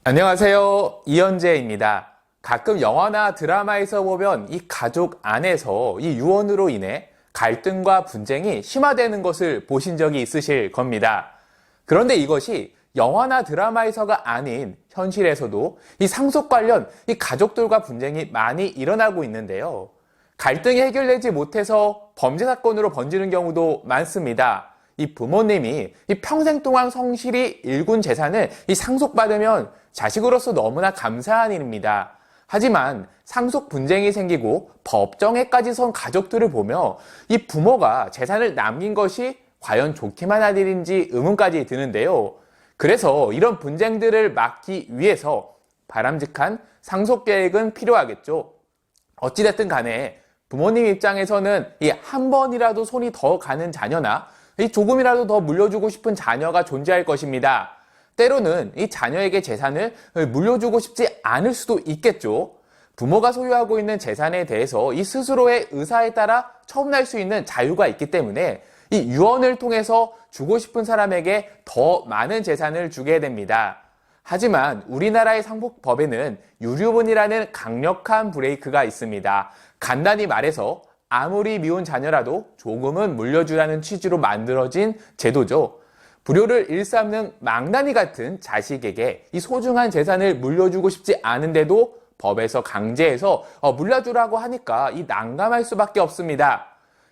안녕하세요. 이현재입니다. 가끔 영화나 드라마에서 보면 이 가족 안에서 이 유언으로 인해 갈등과 분쟁이 심화되는 것을 보신 적이 있으실 겁니다. 그런데 이것이 영화나 드라마에서가 아닌 현실에서도 이 상속 관련 이 가족들과 분쟁이 많이 일어나고 있는데요. 갈등이 해결되지 못해서 범죄 사건으로 번지는 경우도 많습니다. 이 부모님이 이 평생 동안 성실히 일군 재산을 이 상속받으면 자식으로서 너무나 감사한 일입니다. 하지만 상속 분쟁이 생기고 법정에까지 선 가족들을 보며 이 부모가 재산을 남긴 것이 과연 좋기만 한 일인지 의문까지 드는데요. 그래서 이런 분쟁들을 막기 위해서 바람직한 상속 계획은 필요하겠죠. 어찌됐든 간에 부모님 입장에서는 이 한 번이라도 손이 더 가는 자녀나 이 조금이라도 더 물려주고 싶은 자녀가 존재할 것입니다. 때로는 이 자녀에게 재산을 물려주고 싶지 않을 수도 있겠죠. 부모가 소유하고 있는 재산에 대해서 이 스스로의 의사에 따라 처분할 수 있는 자유가 있기 때문에 이 유언을 통해서 주고 싶은 사람에게 더 많은 재산을 주게 됩니다. 하지만 우리나라의 상속법에는 유류분이라는 강력한 브레이크가 있습니다. 간단히 말해서 아무리 미운 자녀라도 조금은 물려주라는 취지로 만들어진 제도죠. 불효를 일삼는 망나니 같은 자식에게 이 소중한 재산을 물려주고 싶지 않은데도 법에서 강제해서 물려주라고 하니까 이 난감할 수밖에 없습니다.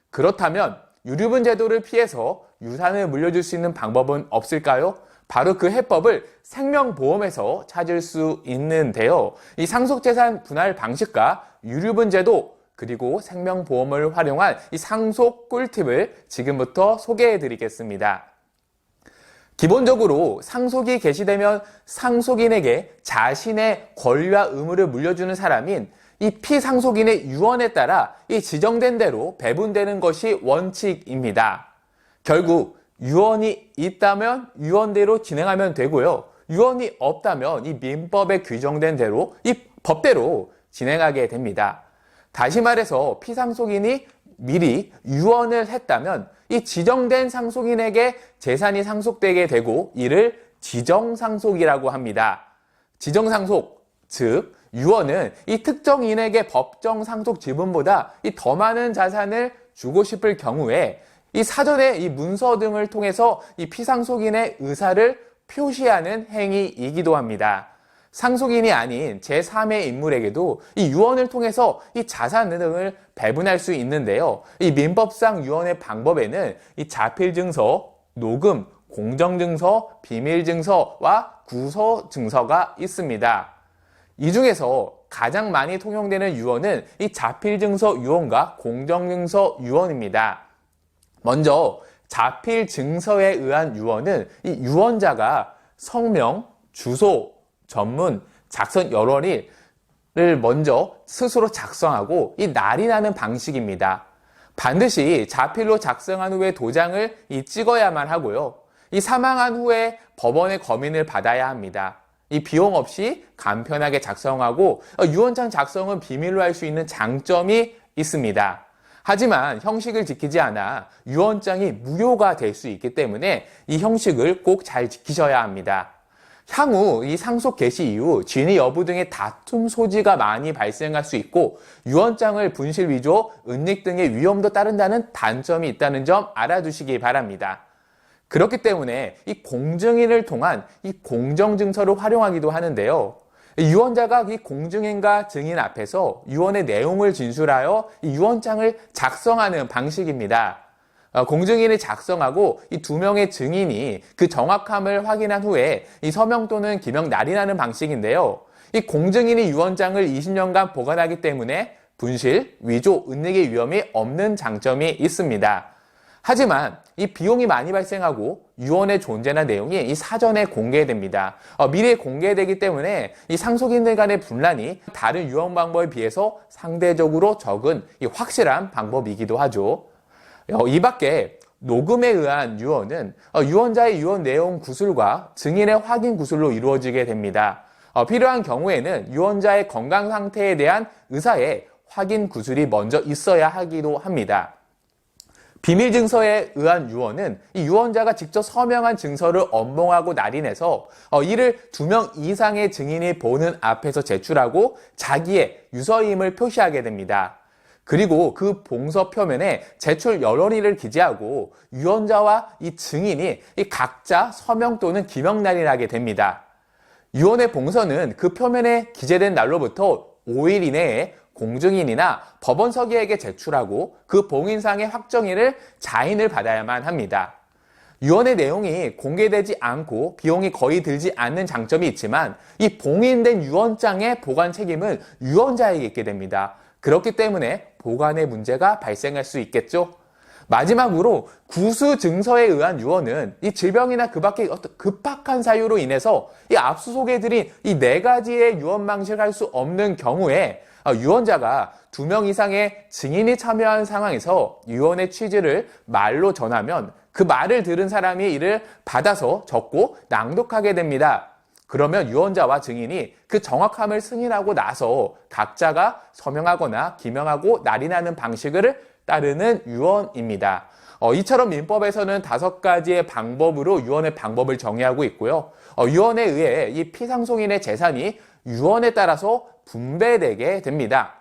그렇다면 유류분 제도를 피해서 유산을 물려줄 수 있는 방법은 없을까요? 바로 그 해법을 생명보험에서 찾을 수 있는데요. 이 상속재산 분할 방식과 유류분 제도 그리고 생명보험을 활용한 이 상속 꿀팁을 지금부터 소개해 드리겠습니다. 기본적으로 상속이 개시되면 상속인에게 자신의 권리와 의무를 물려주는 사람인 이 피상속인의 유언에 따라 이 지정된 대로 배분되는 것이 원칙입니다. 결국 유언이 있다면 유언대로 진행하면 되고요. 유언이 없다면 이 민법에 규정된 대로 이 법대로 진행하게 됩니다. 다시 말해서 피상속인이 미리 유언을 했다면 이 지정된 상속인에게 재산이 상속되게 되고 이를 지정상속이라고 합니다. 지정상속, 즉 유언은 이 특정인에게 법정 상속 지분보다 이 더 많은 자산을 주고 싶을 경우에 이 사전에 이 문서 등을 통해서 이 피상속인의 의사를 표시하는 행위이기도 합니다. 상속인이 아닌 제3의 인물에게도 이 유언을 통해서 이 자산 등을 배분할 수 있는데요. 이 민법상 유언의 방법에는 이 자필증서, 녹음, 공정증서, 비밀증서와 구서증서가 있습니다. 이 중에서 가장 많이 통용되는 유언은 이 자필증서 유언과 공정증서 유언입니다. 먼저 자필증서에 의한 유언은 이 유언자가 성명, 주소, 전문, 작성 여러일을 먼저 스스로 작성하고 이 날인하는 방식입니다. 반드시 자필로 작성한 후에 도장을 찍어야만 하고요. 이 사망한 후에 법원의 검인을 받아야 합니다. 이 비용 없이 간편하게 작성하고 유언장 작성은 비밀로 할 수 있는 장점이 있습니다. 하지만 형식을 지키지 않아 유언장이 무효가 될 수 있기 때문에 이 형식을 꼭 잘 지키셔야 합니다. 향후 이 상속 개시 이후 진위 여부 등의 다툼 소지가 많이 발생할 수 있고 유언장을 분실 위조, 은닉 등의 위험도 따른다는 단점이 있다는 점 알아두시기 바랍니다. 그렇기 때문에 이 공증인을 통한 이 공정증서를 활용하기도 하는데요. 유언자가 이 공증인과 증인 앞에서 유언의 내용을 진술하여 이 유언장을 작성하는 방식입니다. 공증인이 작성하고 이 두 명의 증인이 그 정확함을 확인한 후에 이 서명 또는 기명 날인하는 방식인데요. 이 공증인이 유언장을 20년간 보관하기 때문에 분실, 위조, 은닉의 위험이 없는 장점이 있습니다. 하지만 이 비용이 많이 발생하고 유언의 존재나 내용이 이 사전에 공개됩니다. 미리 공개되기 때문에 이 상속인들 간의 분란이 다른 유언 방법에 비해서 상대적으로 적은 이 확실한 방법이기도 하죠. 이 밖에 녹음에 의한 유언은 유언자의 유언 내용 구술과 증인의 확인 구술로 이루어지게 됩니다. 필요한 경우에는 유언자의 건강 상태에 대한 의사의 확인 구술이 먼저 있어야 하기도 합니다. 비밀 증서에 의한 유언은 이 유언자가 직접 서명한 증서를 엄봉하고 날인해서 이를 2명 이상의 증인이 보는 앞에서 제출하고 자기의 유서임을 표시하게 됩니다. 그리고 그 봉서 표면에 제출 여론일을 기재하고 유언자와 이 증인이 이 각자 서명 또는 기명 날인하게 됩니다. 유언의 봉서는 그 표면에 기재된 날로부터 5일 이내에 공증인이나 법원 서기에게 제출하고 그 봉인상의 확정일을 자인을 받아야만 합니다. 유언의 내용이 공개되지 않고 비용이 거의 들지 않는 장점이 있지만 이 봉인된 유언장의 보관 책임은 유언자에게 있게 됩니다. 그렇기 때문에 보관에 문제가 발생할 수 있겠죠. 마지막으로 구수 증서에 의한 유언은 이 질병이나 그 밖의 어떤 급박한 사유로 인해서 이 앞서소개해 드린 이 4가지의 유언 방식을 할 수 없는 경우에 유언자가 2명 이상의 증인이 참여한 상황에서 유언의 취지를 말로 전하면 그 말을 들은 사람이 이를 받아서 적고 낭독하게 됩니다. 그러면 유언자와 증인이 그 정확함을 승인하고 나서 각자가 서명하거나 기명하고 날인하는 방식을 따르는 유언입니다. 이처럼 민법에서는 5가지의 방법으로 유언의 방법을 정의하고 있고요. 유언에 의해 이 피상속인의 재산이 유언에 따라서 분배되게 됩니다.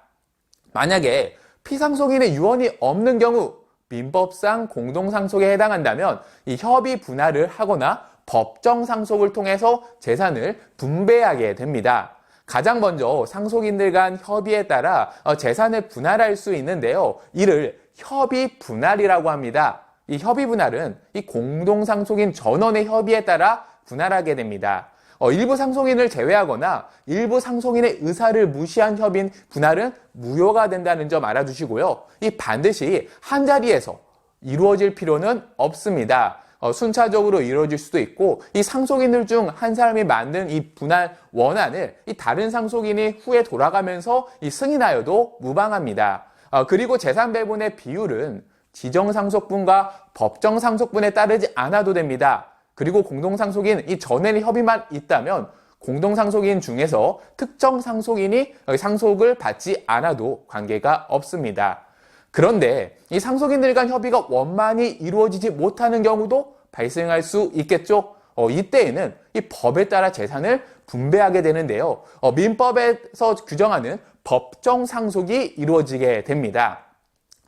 만약에 피상속인의 유언이 없는 경우 민법상 공동상속에 해당한다면 이 협의 분할을 하거나 법정상속을 통해서 재산을 분배하게 됩니다. 가장 먼저 상속인들 간 협의에 따라 재산을 분할할 수 있는데요. 이를 협의 분할이라고 합니다. 이 협의 분할은 이 공동상속인 전원의 협의에 따라 분할하게 됩니다. 일부 상속인을 제외하거나 일부 상속인의 의사를 무시한 협의인 분할은 무효가 된다는 점 알아두시고요. 이 반드시 한 자리에서 이루어질 필요는 없습니다. 순차적으로 이루어질 수도 있고 이 상속인들 중 한 사람이 만든 이 분할 원안을 이 다른 상속인이 후에 돌아가면서 이 승인하여도 무방합니다. 그리고 재산 배분의 비율은 지정상속분과 법정상속분에 따르지 않아도 됩니다. 그리고 공동상속인 이 전에 협의만 있다면 공동상속인 중에서 특정 상속인이 상속을 받지 않아도 관계가 없습니다. 그런데 이 상속인들 간 협의가 원만히 이루어지지 못하는 경우도 발생할 수 있겠죠. 이때에는 이 법에 따라 재산을 분배하게 되는데요. 민법에서 규정하는 법정 상속이 이루어지게 됩니다.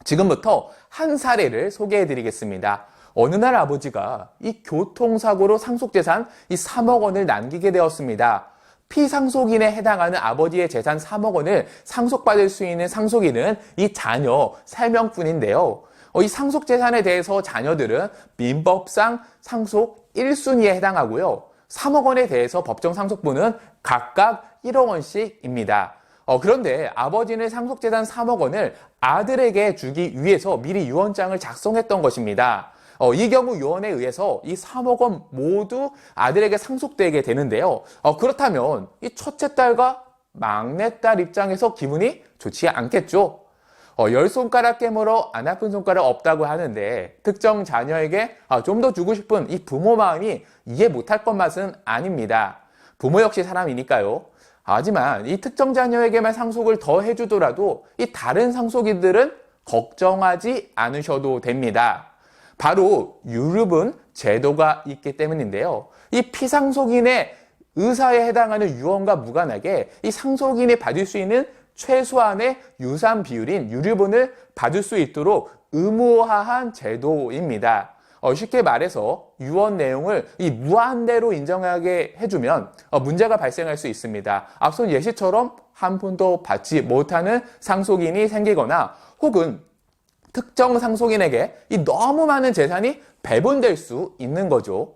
지금부터 한 사례를 소개해 드리겠습니다. 어느 날 아버지가 이 교통사고로 상속재산 이 3억 원을 남기게 되었습니다. 피상속인에 해당하는 아버지의 재산 3억 원을 상속받을 수 있는 상속인은 이 자녀 3명뿐인데요. 이 상속재산에 대해서 자녀들은 민법상 상속 1순위에 해당하고요. 3억 원에 대해서 법정상속분은 각각 1억 원씩입니다. 그런데 아버지는 상속재산 3억 원을 아들에게 주기 위해서 미리 유언장을 작성했던 것입니다. 이 경우 유언에 의해서 이 3억 원 모두 아들에게 상속되게 되는데요. 그렇다면 이 첫째 딸과 막내 딸 입장에서 기분이 좋지 않겠죠. 10손가락 깨물어 안 아픈 손가락 없다고 하는데 특정 자녀에게 좀 더 주고 싶은 이 부모 마음이 이해 못할 것 맛은 아닙니다. 부모 역시 사람이니까요. 하지만 이 특정 자녀에게만 상속을 더 해주더라도 이 다른 상속인들은 걱정하지 않으셔도 됩니다. 바로 유류분 제도가 있기 때문인데요. 이 피상속인의 의사에 해당하는 유언과 무관하게 이 상속인이 받을 수 있는 최소한의 유산 비율인 유류분을 받을 수 있도록 의무화한 제도입니다. 쉽게 말해서 유언 내용을 이 무한대로 인정하게 해주면 문제가 발생할 수 있습니다. 앞선 예시처럼 한 푼도 받지 못하는 상속인이 생기거나 혹은 특정 상속인에게 이 너무 많은 재산이 배분될 수 있는 거죠.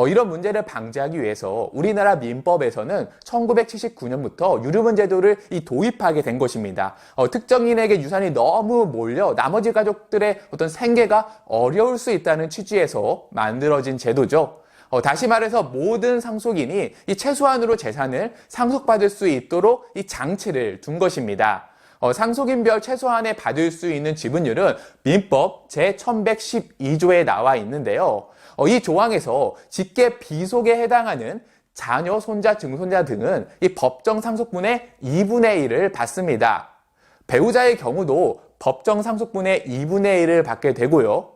이런 문제를 방지하기 위해서 우리나라 민법에서는 1979년부터 유류분 제도를 도입하게 된 것입니다. 특정인에게 유산이 너무 몰려 나머지 가족들의 어떤 생계가 어려울 수 있다는 취지에서 만들어진 제도죠. 다시 말해서 모든 상속인이 이 최소한으로 재산을 상속받을 수 있도록 이 장치를 둔 것입니다. 상속인별 최소한에 받을 수 있는 지분율은 민법 제1112조에 나와 있는데요. 이 조항에서 직계 비속에 해당하는 자녀, 손자, 증손자 등은 이 법정 상속분의 2분의 1을 받습니다. 배우자의 경우도 법정 상속분의 2분의 1을 받게 되고요.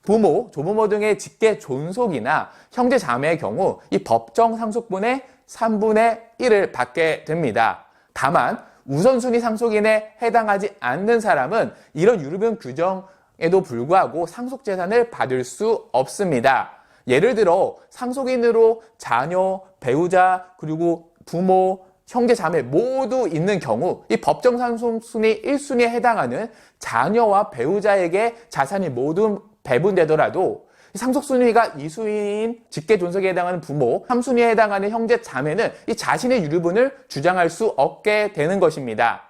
부모, 조부모 등의 직계 존속이나 형제 자매의 경우 이 법정 상속분의 3분의 1을 받게 됩니다. 다만 우선순위 상속인에 해당하지 않는 사람은 이런 유류분 규정에도 불구하고 상속재산을 받을 수 없습니다. 예를 들어 상속인으로 자녀, 배우자, 그리고 부모, 형제, 자매 모두 있는 경우 이 법정 상속순위 1순위에 해당하는 자녀와 배우자에게 자산이 모두 배분되더라도 상속순위가 2순위인 직계존속에 해당하는 부모, 3순위에 해당하는 형제, 자매는 이 자신의 유류분을 주장할 수 없게 되는 것입니다.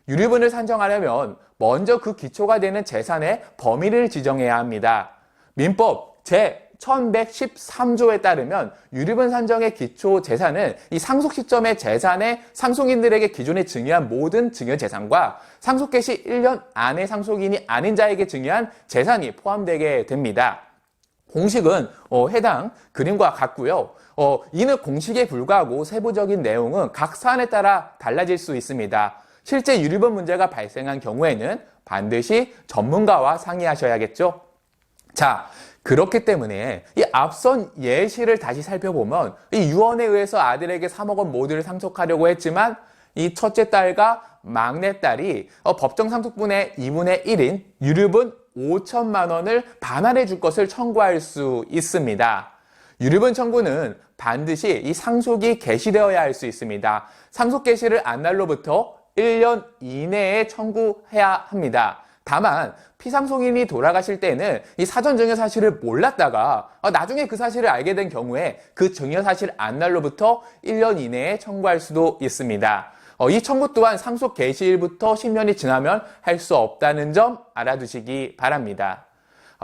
유류분을 산정하려면 먼저 그 기초가 되는 재산의 범위를 지정해야 합니다. 민법 제1113조에 따르면 유류분 산정의 기초 재산은 이 상속 시점의 재산에 상속인들에게 기존에 증여한 모든 증여 재산과 상속 개시 1년 안에 상속인이 아닌 자에게 증여한 재산이 포함되게 됩니다. 공식은 해당 그림과 같고요. 이는 공식에 불과하고 세부적인 내용은 각 사안에 따라 달라질 수 있습니다. 실제 유류분 문제가 발생한 경우에는 반드시 전문가와 상의하셔야겠죠. 자, 그렇기 때문에 이 앞선 예시를 다시 살펴보면 이 유언에 의해서 아들에게 3억 원 모두를 상속하려고 했지만 이 첫째 딸과 막내 딸이 법정 상속분의 2분의 1인 유류분 5천만 원을 반환해 줄 것을 청구할 수 있습니다. 유류분 청구는 반드시 이 상속이 개시되어야 할 수 있습니다. 상속 개시를 안 날로부터 1년 이내에 청구해야 합니다. 다만 피상속인이 돌아가실 때는 이 사전 증여 사실을 몰랐다가 나중에 그 사실을 알게 된 경우에 그 증여 사실 안 날로부터 1년 이내에 청구할 수도 있습니다. 이 청구 또한 상속 개시일부터 10년이 지나면 할 수 없다는 점 알아두시기 바랍니다.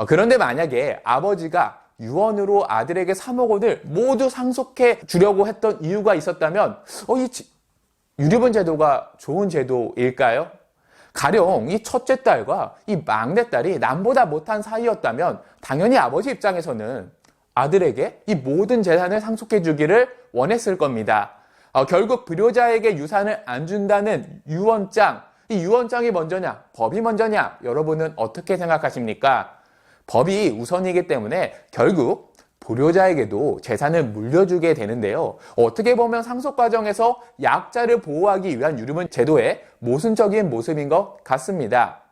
그런데 만약에 아버지가 유언으로 아들에게 3억 원을 모두 상속해 주려고 했던 이유가 있었다면 이 유류분 제도가 좋은 제도일까요? 가령 이 첫째 딸과 이 막내 딸이 남보다 못한 사이였다면 당연히 아버지 입장에서는 아들에게 이 모든 재산을 상속해 주기를 원했을 겁니다. 결국 불효자에게 유산을 안 준다는 유언장, 이 유언장이 먼저냐, 법이 먼저냐, 여러분은 어떻게 생각하십니까? 법이 우선이기 때문에 결국 불효자에게도 재산을 물려주게 되는데요. 어떻게 보면 상속 과정에서 약자를 보호하기 위한 유류분 제도의 모순적인 모습인 것 같습니다.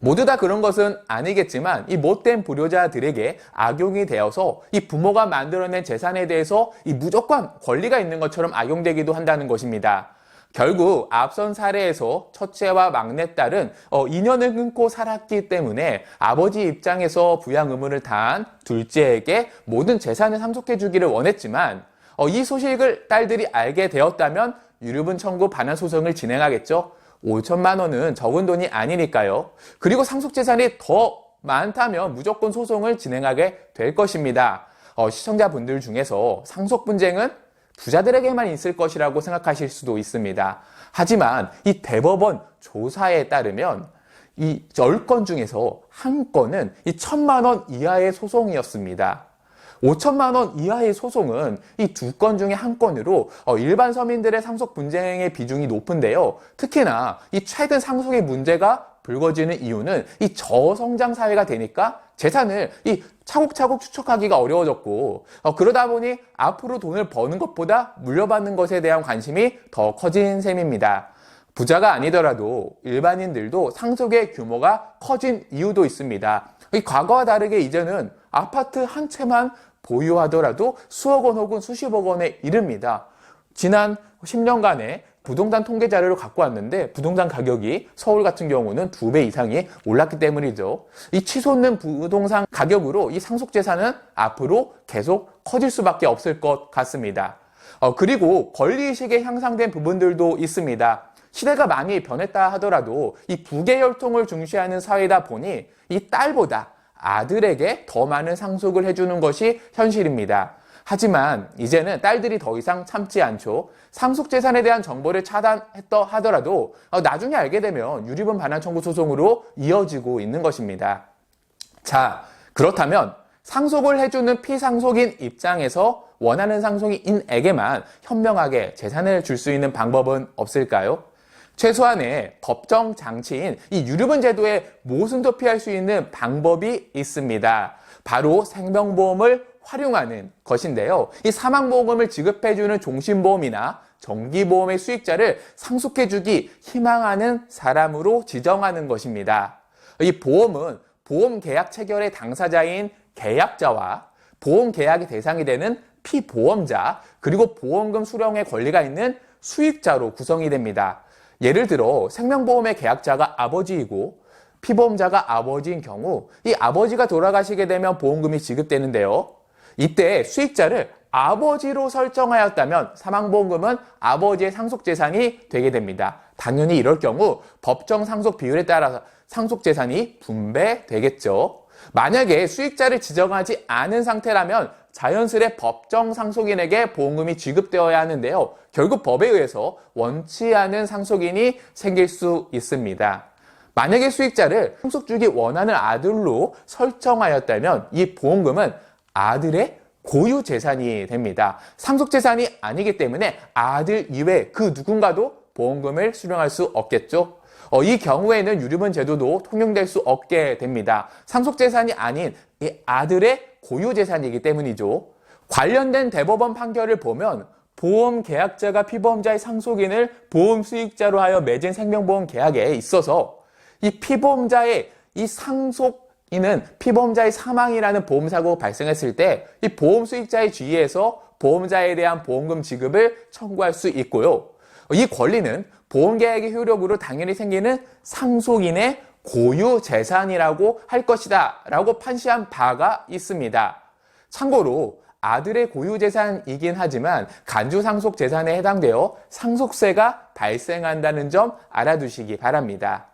모두 다 그런 것은 아니겠지만 이 못된 불효자들에게 악용이 되어서 이 부모가 만들어낸 재산에 대해서 이 무조건 권리가 있는 것처럼 악용되기도 한다는 것입니다. 결국 앞선 사례에서 첫째와 막내딸은 인연을 끊고 살았기 때문에 아버지 입장에서 부양 의무를 다한 둘째에게 모든 재산을 상속해 주기를 원했지만 이 소식을 딸들이 알게 되었다면 유류분 청구 반환 소송을 진행하겠죠. 5천만 원은 적은 돈이 아니니까요. 그리고 상속 재산이 더 많다면 무조건 소송을 진행하게 될 것입니다. 시청자분들 중에서 상속 분쟁은 부자들에게만 있을 것이라고 생각하실 수도 있습니다. 하지만 이 대법원 조사에 따르면 이 10건 중에서 한 건은 이 1,000만 원 이하의 소송이었습니다. 5천만 원 이하의 소송은 이 2건 중에 한 건으로 일반 서민들의 상속 분쟁의 비중이 높은데요. 특히나 이 최근 상속의 문제가 불거지는 이유는 이 저성장 사회가 되니까 재산을 이 차곡차곡 추적하기가 어려워졌고 그러다 보니 앞으로 돈을 버는 것보다 물려받는 것에 대한 관심이 더 커진 셈입니다. 부자가 아니더라도 일반인들도 상속의 규모가 커진 이유도 있습니다. 이 과거와 다르게 이제는 아파트 한 채만 보유하더라도 수억 원 혹은 수십억 원에 이릅니다. 지난 10년간의 부동산 통계 자료를 갖고 왔는데 부동산 가격이 서울 같은 경우는 2배 이상이 올랐기 때문이죠. 이 치솟는 부동산 가격으로 이 상속재산은 앞으로 계속 커질 수밖에 없을 것 같습니다. 그리고 권리의식에 향상된 부분들도 있습니다. 시대가 많이 변했다 하더라도 이 부계혈통을 중시하는 사회다 보니 이 딸보다 아들에게 더 많은 상속을 해주는 것이 현실입니다. 하지만 이제는 딸들이 더 이상 참지 않죠. 상속재산에 대한 정보를 차단했다 하더라도 나중에 알게 되면 유류분 반환 청구 소송으로 이어지고 있는 것입니다. 자, 그렇다면 상속을 해주는 피상속인 입장에서 원하는 상속인에게만 현명하게 재산을 줄 수 있는 방법은 없을까요? 최소한의 법정 장치인 이 유류분 제도의 모순도 피할 수 있는 방법이 있습니다. 바로 생명보험을 활용하는 것인데요. 이 사망보험을 지급해주는 종신보험이나 정기보험의 수익자를 상속해주기 희망하는 사람으로 지정하는 것입니다. 이 보험은 보험계약 체결의 당사자인 계약자와 보험계약의 대상이 되는 피보험자, 그리고 보험금 수령의 권리가 있는 수익자로 구성이 됩니다. 예를 들어 생명보험의 계약자가 아버지이고 피보험자가 아버지인 경우 이 아버지가 돌아가시게 되면 보험금이 지급되는데요. 이때 수익자를 아버지로 설정하였다면 사망보험금은 아버지의 상속재산이 되게 됩니다. 당연히 이럴 경우 법정 상속 비율에 따라서 상속재산이 분배되겠죠. 만약에 수익자를 지정하지 않은 상태라면 자연스레 법정 상속인에게 보험금이 지급되어야 하는데요. 결국 법에 의해서 원치 않은 상속인이 생길 수 있습니다. 만약에 수익자를 상속주기 원하는 아들로 설정하였다면 이 보험금은 아들의 고유 재산이 됩니다. 상속 재산이 아니기 때문에 아들 이외 그 누군가도 보험금을 수령할 수 없겠죠. 이 경우에는 유류분 제도도 통용될 수 없게 됩니다. 상속 재산이 아닌 이 아들의 고유 재산이기 때문이죠. 관련된 대법원 판결을 보면 보험 계약자가 피보험자의 상속인을 보험 수익자로 하여 맺은 생명보험 계약에 있어서 이 피보험자의 이 상속인은 피보험자의 사망이라는 보험사고 발생했을 때 이 보험 수익자의 지위에서 보험자에 대한 보험금 지급을 청구할 수 있고요. 이 권리는 보험계약의 효력으로 당연히 생기는 상속인의 고유 재산이라고 할 것이다 라고 판시한 바가 있습니다. 참고로 아들의 고유 재산이긴 하지만 간주 상속 재산에 해당되어 상속세가 발생한다는 점 알아두시기 바랍니다.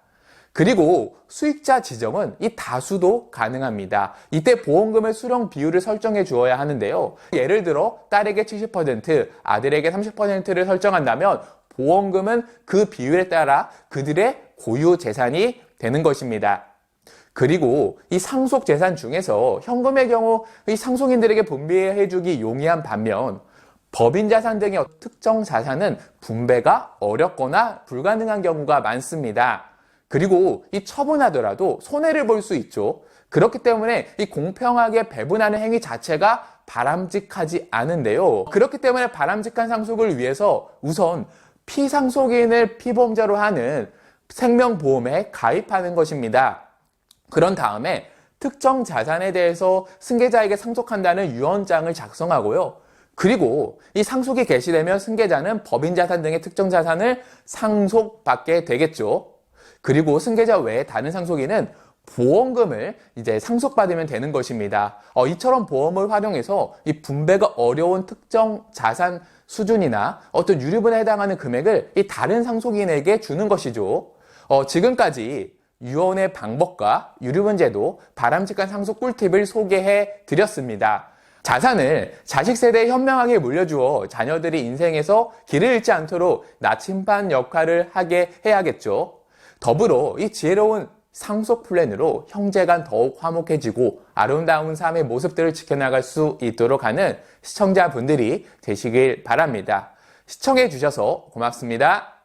그리고 수익자 지정은 이 다수도 가능합니다. 이때 보험금의 수령 비율을 설정해 주어야 하는데요. 예를 들어 딸에게 70%, 아들에게 30%를 설정한다면 보험금은 그 비율에 따라 그들의 고유 재산이 되는 것입니다. 그리고 이 상속 재산 중에서 현금의 경우 이 상속인들에게 분배해주기 용이한 반면 법인 자산 등의 특정 자산은 분배가 어렵거나 불가능한 경우가 많습니다. 그리고 이 처분하더라도 손해를 볼 수 있죠. 그렇기 때문에 이 공평하게 배분하는 행위 자체가 바람직하지 않은데요. 그렇기 때문에 바람직한 상속을 위해서 우선 피상속인을 피보험자로 하는 생명보험에 가입하는 것입니다. 그런 다음에 특정 자산에 대해서 승계자에게 상속한다는 유언장을 작성하고요. 그리고 이 상속이 개시되면 승계자는 법인 자산 등의 특정 자산을 상속받게 되겠죠. 그리고 승계자 외에 다른 상속인은 보험금을 이제 상속받으면 되는 것입니다. 이처럼 보험을 활용해서 이 분배가 어려운 특정 자산 수준이나 어떤 유류분에 해당하는 금액을 이 다른 상속인에게 주는 것이죠. 지금까지 유언의 방법과 유류분 제도, 바람직한 상속 꿀팁을 소개해 드렸습니다. 자산을 자식 세대에 현명하게 물려주어 자녀들이 인생에서 길을 잃지 않도록 나침반 역할을 하게 해야겠죠. 더불어 이 지혜로운 상속 플랜으로 형제간 더욱 화목해지고 아름다운 삶의 모습들을 지켜나갈 수 있도록 하는 시청자분들이 되시길 바랍니다. 시청해 주셔서 고맙습니다.